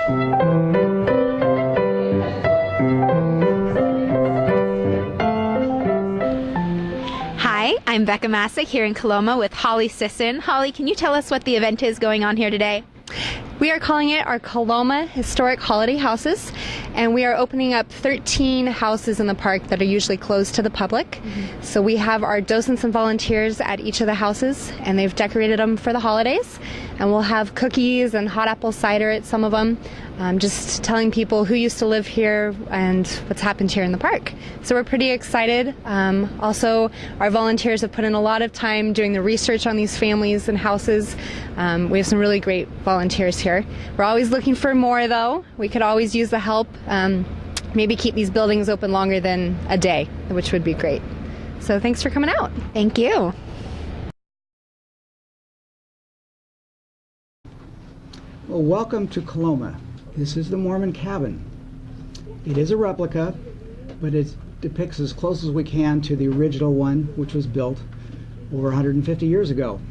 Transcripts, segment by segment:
Hi, I'm Becca Masick here in Coloma with Holly Sisson. Holly, can you tell us what the event is going on here today? We are calling it our Coloma Historic Holiday Houses, and we are opening up 13 houses in the park that are usually closed to the public. So we have our docents and volunteers at each of the houses, and they've decorated them for the holidays. And we'll have cookies and hot apple cider at some of them, just telling people who used to live here and what's happened here in the park. So we're pretty excited. Also, our volunteers have put in a lot of time doing the research on these families and houses. We have some really great volunteers here. We're always looking for more, though. We could always use the help. Maybe keep these buildings open longer than a day, which would be great. So thanks for coming out. Thank you. Well, welcome to Coloma. This is the Mormon Cabin. It is a replica, but it depicts as close as we can to the original one, which was built over 150 years ago.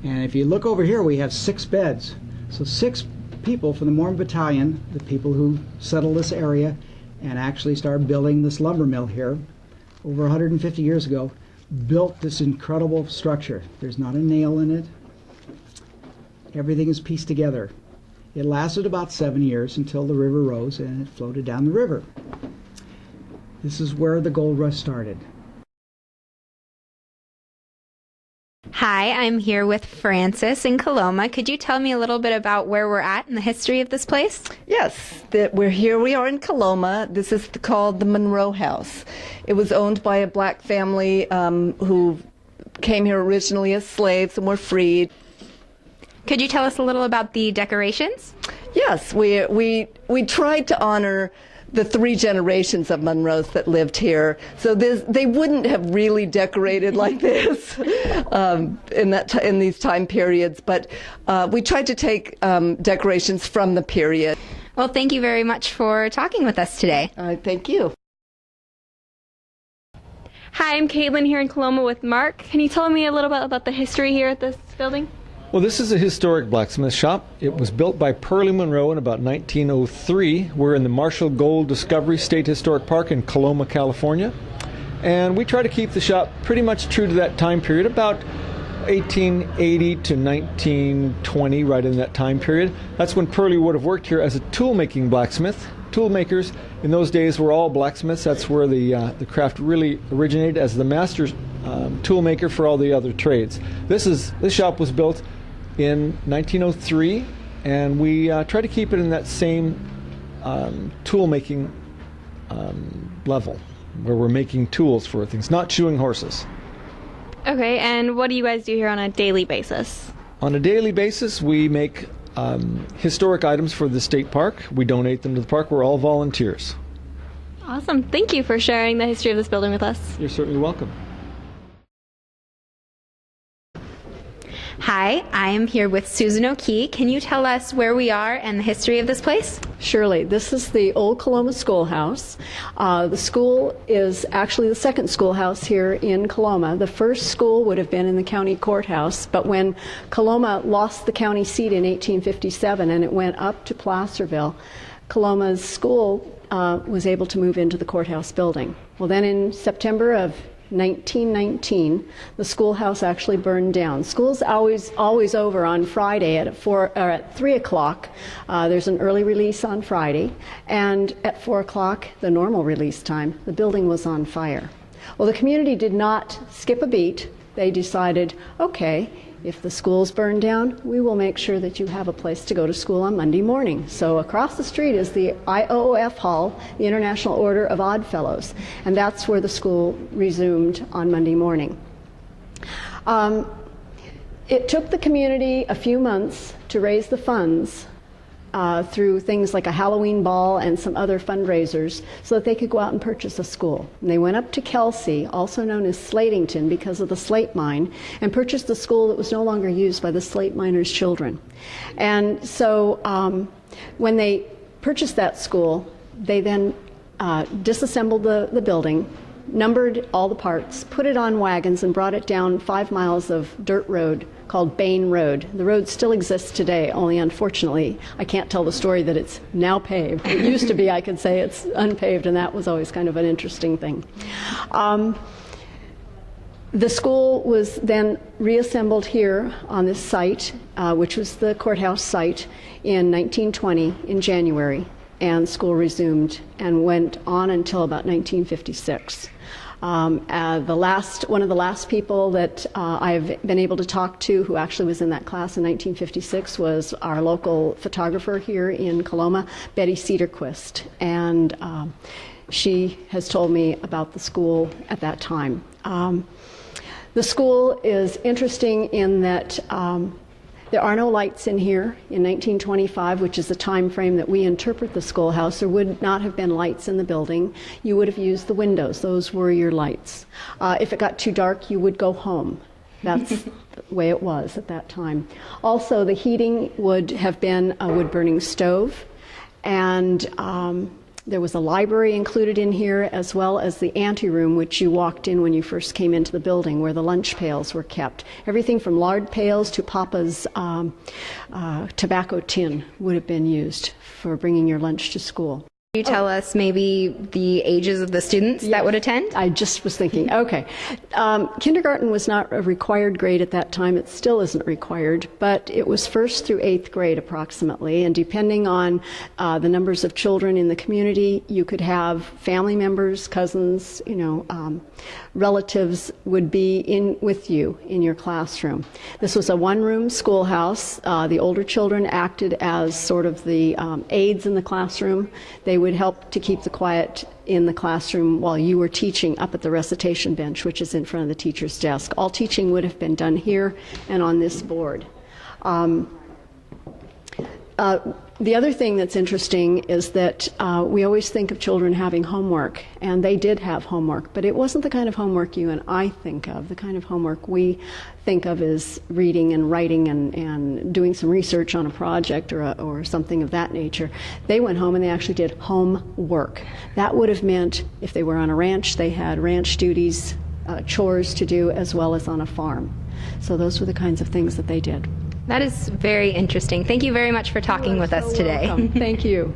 And if you look over here, we have 6 beds. So 6 people from the Mormon Battalion, the people who settled this area and actually started building this lumber mill here over 150 years ago, built this incredible structure. There's not a nail in it. Everything is pieced together. It lasted about 7 years until the river rose and it floated down the river. This is where the gold rush started. Hi, I'm here with Frances in Coloma. Could you tell me a little bit about where we're at in the history of this place? Yes, we are in Coloma. This is called the Monroe House. It was owned by a black family who came here originally as slaves and were freed. Could you tell us a little about the decorations? Yes, we tried to honor the 3 generations of Monroes that lived here. So they wouldn't have really decorated like this in these time periods, but we tried to take decorations from the period. Well, thank you very much for talking with us today. Thank you. Hi, I'm Caitlin here in Coloma with Mark. Can you tell me a little bit about the history here at this building? Well, this is a historic blacksmith shop. It was built by Pearlie Monroe in about 1903. We're in the Marshall Gold Discovery State Historic Park in Coloma, California. And we try to keep the shop pretty much true to that time period, about 1880 to 1920, right in that time period. That's when Pearlie would have worked here as a tool-making blacksmith. Tool makers in those days were all blacksmiths. That's where the craft really originated as the master tool maker for all the other trades. This shop was built in 1903, and we try to keep it in that same tool making level, where we're making tools for things, not shoeing horses. Okay, and what do you guys do here on a daily basis? On a daily basis, we make historic items for the state park. We donate them to the park. We're all volunteers. Awesome. Thank you for sharing the history of this building with us. You're certainly welcome. Hi, I am here with Susan O'Kee. Can you tell us where we are and the history of this place? Surely. This is the old Coloma Schoolhouse. The school is actually the second schoolhouse here in Coloma. The first school would have been in the county courthouse, but when Coloma lost the county seat in 1857 and it went up to Placerville, Coloma's school was able to move into the courthouse building. Well, then in September of 1919, the schoolhouse actually burned down. School's always over on Friday at 3 o'clock. There's an early release on Friday, and at 4 o'clock, the normal release time, the building was on fire. Well, the community did not skip a beat. They decided, okay, if the school's burned down, we will make sure that you have a place to go to school on Monday morning. So across the street is the IOOF Hall, the International Order of Odd Fellows, and that's where the school resumed on Monday morning. It took the community a few months to raise the funds through things like a Halloween ball and some other fundraisers so that they could go out and purchase a school. And they went up to Kelsey, also known as Slatington because of the slate mine, and purchased a school that was no longer used by the slate miners' children. And so when they purchased that school, they then disassembled the building, numbered all the parts, put it on wagons, and brought it down 5 miles of dirt road called Bain Road. The road still exists today, only unfortunately I can't tell the story that it's now paved. It used to be, I could say, it's unpaved, and that was always kind of an interesting thing. The school was then reassembled here on this site, which was the courthouse site, in 1920 in January, and school resumed and went on until about 1956. One of the last people that I've been able to talk to who actually was in that class in 1956 was our local photographer here in Coloma, Betty Cedarquist, and she has told me about the school at that time. The school is interesting in that there are no lights in here. In 1925, which is the time frame that we interpret the schoolhouse, there would not have been lights in the building. You would have used the windows. Those were your lights. If it got too dark, you would go home. That's the way it was at that time. Also, the heating would have been a wood-burning stove, and there was a library included in here, as well as the anteroom, which you walked in when you first came into the building, where the lunch pails were kept. Everything from lard pails to Papa's tobacco tin would have been used for bringing your lunch to school. Can you tell us maybe the ages of the students that would attend? I just was thinking, okay. Kindergarten was not a required grade at that time. It still isn't required, but it was 1st through 8th grade approximately, and depending on the numbers of children in the community, you could have family members, cousins, relatives would be in with you in your classroom. This was a one-room schoolhouse. The older children acted as sort of the aides in the classroom. They would help to keep the quiet in the classroom while you were teaching up at the recitation bench, which is in front of the teacher's desk. All teaching would have been done here and on this board. The other thing that's interesting is that we always think of children having homework, and they did have homework, but it wasn't the kind of homework you and I think of. The kind of homework we think of is reading and writing and doing some research on a project or something of that nature. They went home and they actually did homework. That would have meant if they were on a ranch, they had ranch duties, chores to do, as well as on a farm. So those were the kinds of things that they did. That is very interesting. Thank you very much for talking with us today. Welcome. Thank you.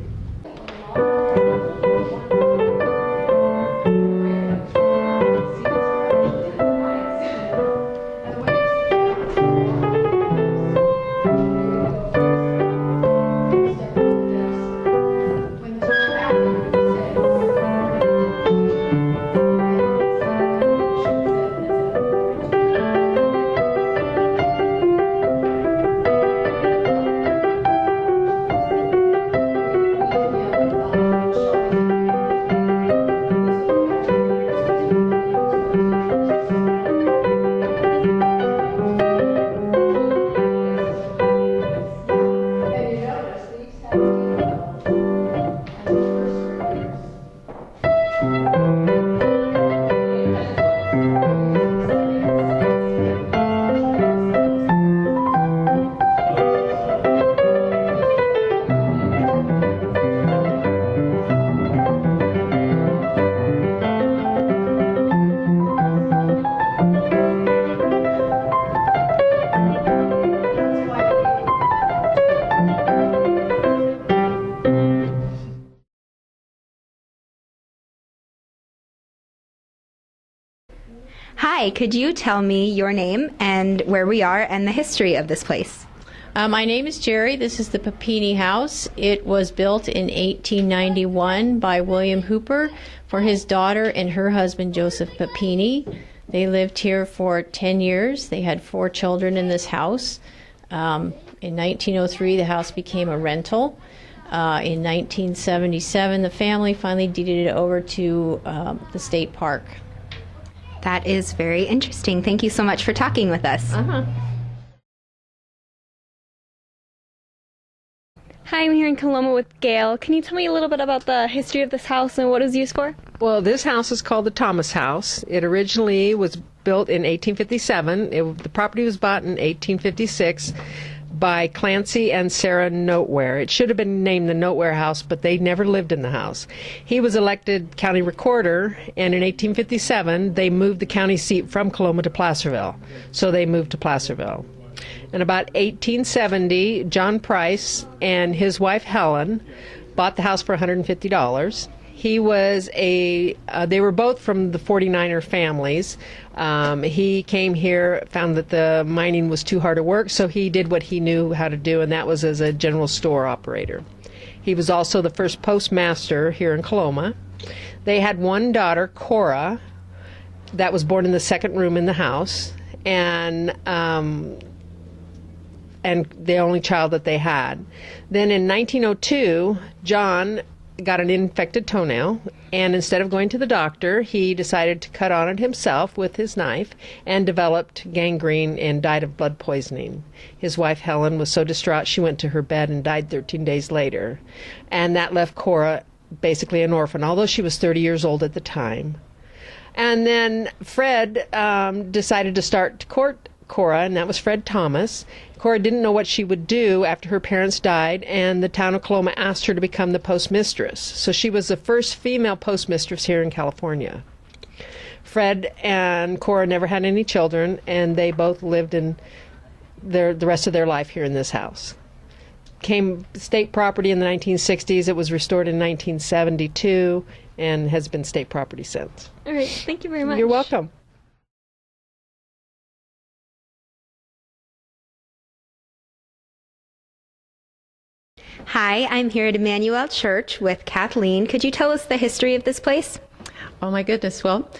Hi, could you tell me your name and where we are and the history of this place? My name is Jerry. This is the Puppini House. It was built in 1891 by William Hooper for his daughter and her husband, Joseph Puppini. They lived here for 10 years. They had 4 children in this house. In 1903, the house became a rental. In 1977, the family finally deeded it over to the state park. That is very interesting. Thank you so much for talking with us. Hi, I'm here in Coloma with Gail. Can you tell me a little bit about the history of this house and what it was used for? Well, this house is called the Thomas House. It originally was built in 1857. The property was bought in 1856 by Clancy and Sarah Noteware. It should have been named the Noteware House, but they never lived in the house. He was elected county recorder, and in 1857 they moved the county seat from Coloma to Placerville. So they moved to Placerville. In about 1870, John Price and his wife Helen bought the house for $150. He was they were both from the 49er families. He came here, found that the mining was too hard to work, so he did what he knew how to do, and that was as a general store operator. He was also the first postmaster here in Coloma. They had one daughter, Cora, that was born in the second room in the house, and the only child that they had. Then in 1902, John got an infected toenail, and instead of going to the doctor, he decided to cut on it himself with his knife and developed gangrene and died of blood poisoning. His wife Helen was so distraught she went to her bed and died 13 days later, and that left Cora basically an orphan, although she was 30 years old at the time. And then Fred decided to start to court Cora, and that was Fred Thomas. Cora didn't know what she would do after her parents died, and the town of Coloma asked her to become the postmistress. So she was the first female postmistress here in California. Fred and Cora never had any children, and they both lived in the rest of their life here in this house. Came state property in the 1960s. It was restored in 1972 and has been state property since. All right, thank you very much. You're welcome. Hi, I'm here at Emmanuel Church with Kathleen. Could you tell us the history of this place? Oh my goodness. Well,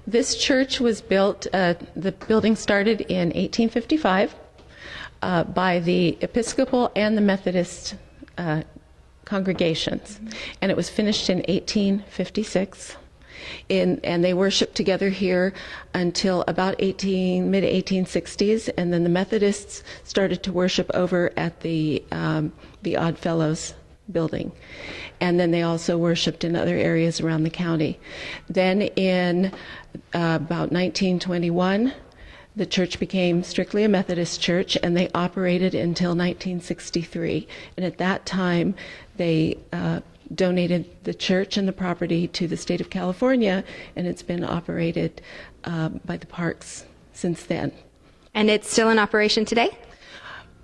this church was built, the building started in 1855 by the Episcopal and the Methodist congregations, and it was finished in 1856. And they worshiped together here until about mid-1860s, and then the Methodists started to worship over at the Oddfellows building. And then they also worshiped in other areas around the county. Then in about 1921, the church became strictly a Methodist church, and they operated until 1963. And at that time, they donated the church and the property to the state of California, and it's been operated by the parks since then. And it's still in operation today?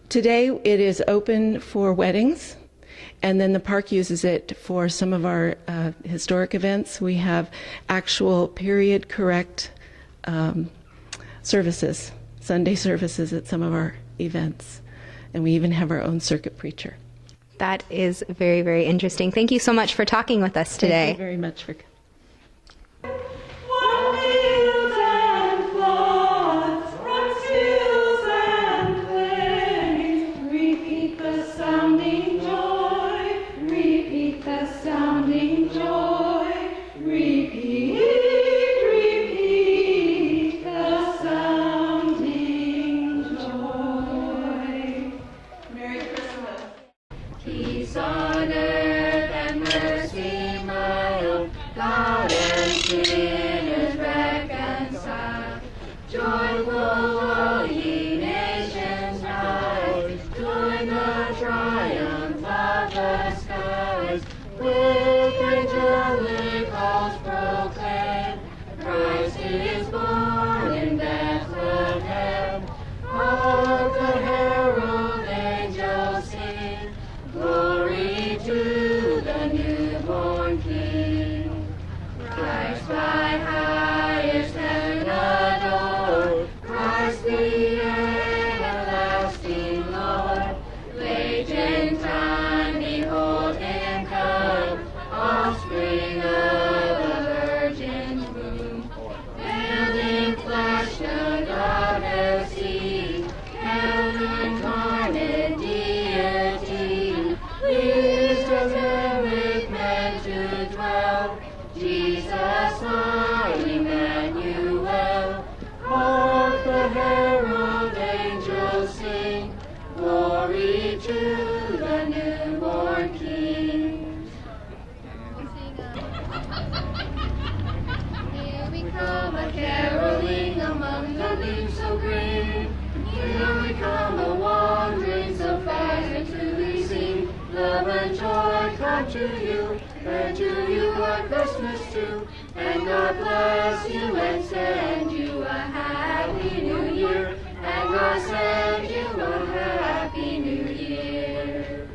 Today it is open for weddings, and then the park uses it for some of our historic events. We have actual period correct services, Sunday services at some of our events, and we even have our own circuit preacher. That is very, very interesting. Thank you so much for talking with us today. Thank you very much for Caroling among the leaves so green, here we come a wandering so and joy come to you, and to you a Christmas too. And God bless you and send you a happy new year. And God send you a happy new year.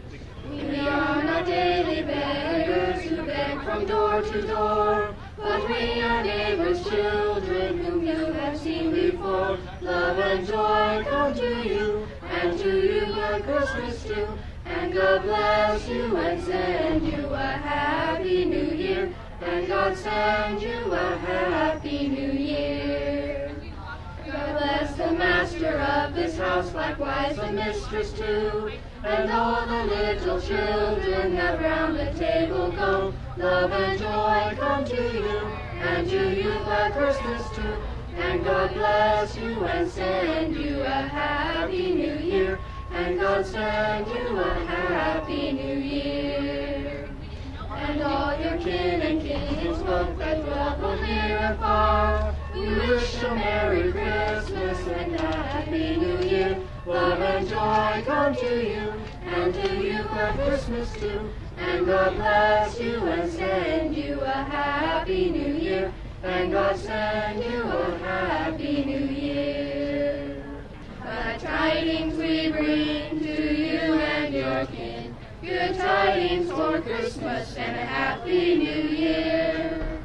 We are not daily beggars who beg from door to door, but we are neighbors' children whom you have seen before. Love and joy come to you, and to you a Christmas too. And God bless you and send you a happy new year. And God send you a happy new year. God bless the master of this house, likewise the mistress too, and all the little children that round the table go. Love and joy come to you, and to you a Christmas too. And God bless you and send you a happy new year. And God send you a happy new year. And all your kin and kinsfolk that dwell both near and far, we wish a Merry Christmas and a Happy New Year. Love and joy come to you, and to you a Christmas too. And God bless you and send you a Happy New Year. And God send you a Happy New Year. Glad tidings we bring to you and your kin, good tidings for Christmas and a Happy New Year.